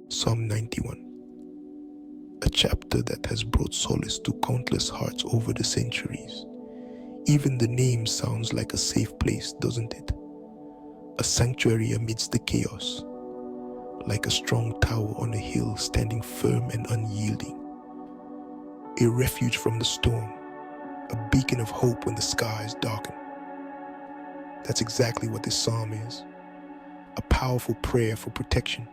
Psalm 91, a chapter that has brought solace to countless hearts over the centuries. Even the name sounds like a safe place, doesn't it? A sanctuary amidst the chaos, like a strong tower on a hill standing firm and unyielding. A refuge from the storm, a beacon of hope when the skies darken. That's exactly what this psalm is. A powerful prayer for protection,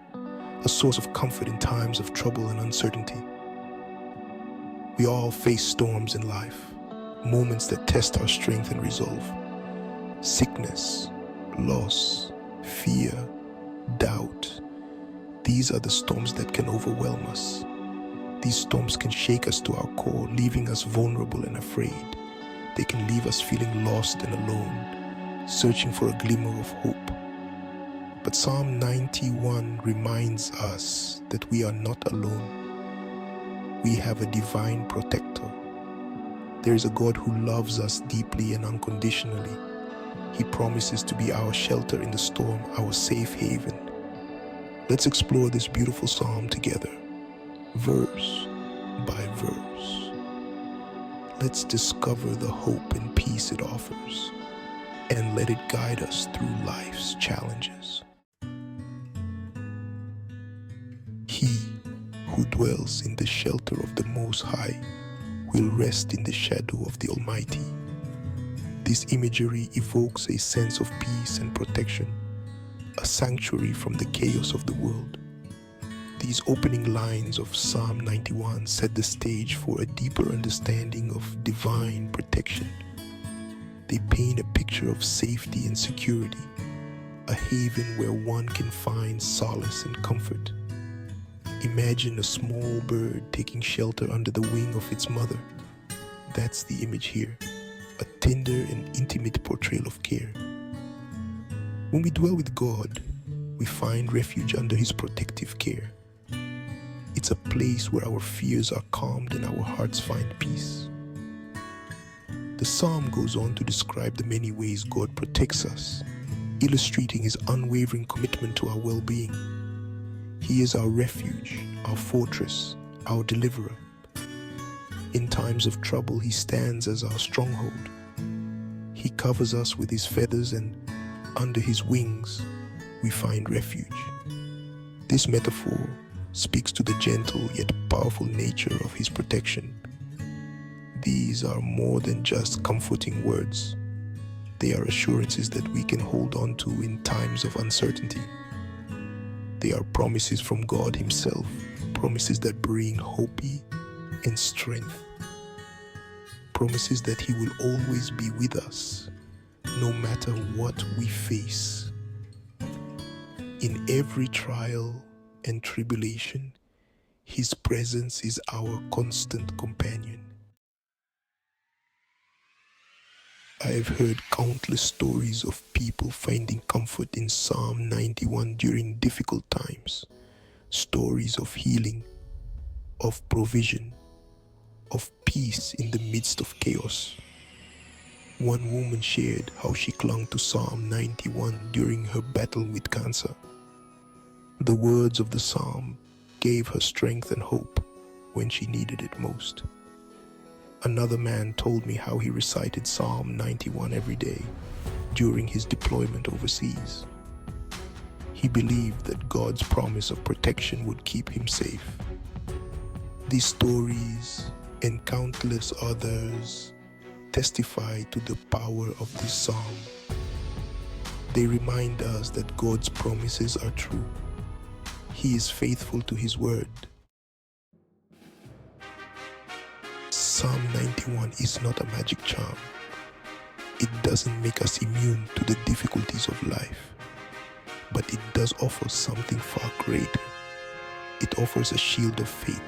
a source of comfort in times of trouble and uncertainty. We all face storms in life, moments that test our strength and resolve. Sickness, loss, fear, doubt. These are the storms that can overwhelm us. These storms can shake us to our core, leaving us vulnerable and afraid. They can leave us feeling lost and alone, searching for a glimmer of hope. But Psalm 91 reminds us that we are not alone. We have a divine protector. There is a God who loves us deeply and unconditionally. He promises to be our shelter in the storm, our safe haven. Let's explore this beautiful psalm together, verse by verse. Let's discover the hope and peace it offers, and let it guide us through life's challenges. He who dwells in the shelter of the Most High will rest in the shadow of the Almighty. This imagery evokes a sense of peace and protection, a sanctuary from the chaos of the world. These opening lines of Psalm 91 set the stage for a deeper understanding of divine protection. They paint a picture of safety and security, a haven where one can find solace and comfort. Imagine a small bird taking shelter under the wing of its mother. That's the image here, a tender and intimate portrayal of care. When we dwell with God, we find refuge under His protective care. It's a place where our fears are calmed and our hearts find peace. The psalm goes on to describe the many ways God protects us, illustrating His unwavering commitment to our well-being. He is our refuge, our fortress, our deliverer. In times of trouble, He stands as our stronghold. He covers us with His feathers, and under His wings, we find refuge. This metaphor speaks to the gentle yet powerful nature of His protection. These are more than just comforting words. They are assurances that we can hold on to in times of uncertainty. They are promises from God Himself, promises that bring hope and strength. Promises that He will always be with us, no matter what we face. In every trial and tribulation, His presence is our constant companion. I have heard countless stories of people finding comfort in Psalm 91 during difficult times. Stories of healing, of provision, of peace in the midst of chaos. One woman shared how she clung to Psalm 91 during her battle with cancer. The words of the psalm gave her strength and hope when she needed it most. Another man told me how he recited Psalm 91 every day during his deployment overseas. He believed that God's promise of protection would keep him safe. These stories and countless others testify to the power of this psalm. They remind us that God's promises are true. He is faithful to His word. Psalm 91 is not a magic charm. It doesn't make us immune to the difficulties of life, but it does offer something far greater. It offers a shield of faith,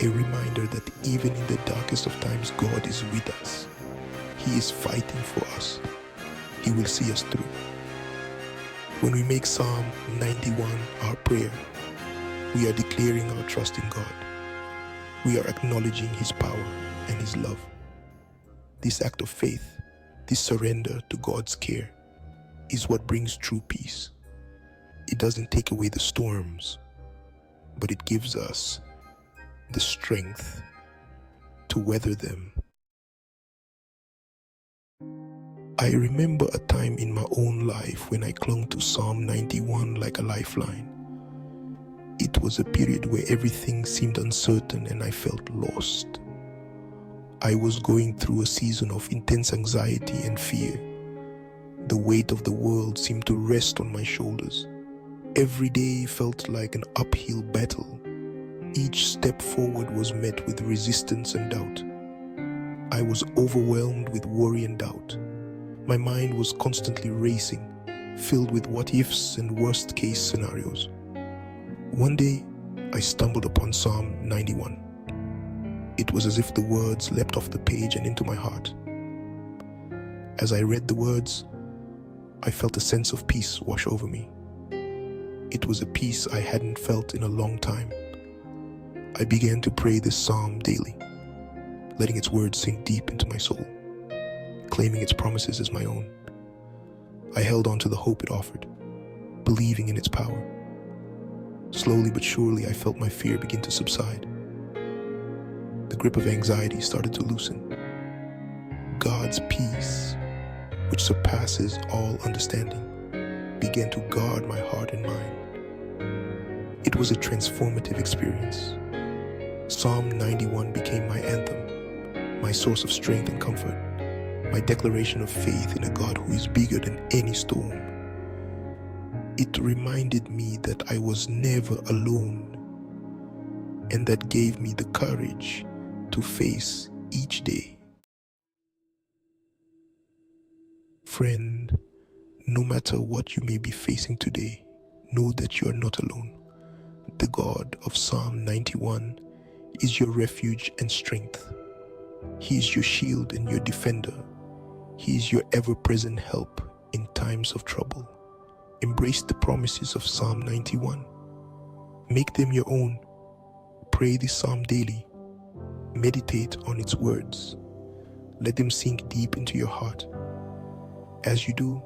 a reminder that even in the darkest of times, God is with us. He is fighting for us. He will see us through. When we make Psalm 91 our prayer, we are declaring our trust in God. We are acknowledging His power and His love. This act of faith, this surrender to God's care, is what brings true peace. It doesn't take away the storms, but it gives us the strength to weather them. I remember a time in my own life when I clung to Psalm 91 like a lifeline. It was a period where everything seemed uncertain and I felt lost. I was going through a season of intense anxiety and fear. The weight of the world seemed to rest on my shoulders. Every day felt like an uphill battle. Each step forward was met with resistance and doubt. I was overwhelmed with worry and doubt. My mind was constantly racing, filled with what-ifs and worst-case scenarios. One day, I stumbled upon Psalm 91. It was as if the words leapt off the page and into my heart. As I read the words, I felt a sense of peace wash over me. It was a peace I hadn't felt in a long time. I began to pray this psalm daily, letting its words sink deep into my soul, claiming its promises as my own. I held on to the hope it offered, believing in its power. Slowly but surely, I felt my fear begin to subside. The grip of anxiety started to loosen. God's peace, which surpasses all understanding, began to guard my heart and mind. It was a transformative experience. Psalm 91 became my anthem, my source of strength and comfort, my declaration of faith in a God who is bigger than any storm. It reminded me that I was never alone, and that gave me the courage to face each day. Friend, no matter what you may be facing today, know that you are not alone. The God of Psalm 91 is your refuge and strength. He is your shield and your defender. He is your ever-present help in times of trouble. Embrace the promises of Psalm 91. Make them your own. Pray this psalm daily. Meditate on its words. Let them sink deep into your heart. As you do,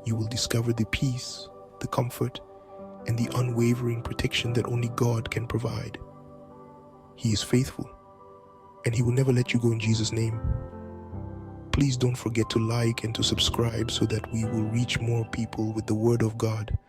you will discover the peace, the comfort, and the unwavering protection that only God can provide. He is faithful, and He will never let you go in Jesus' name. Please don't forget to like and to subscribe so that we will reach more people with the Word of God.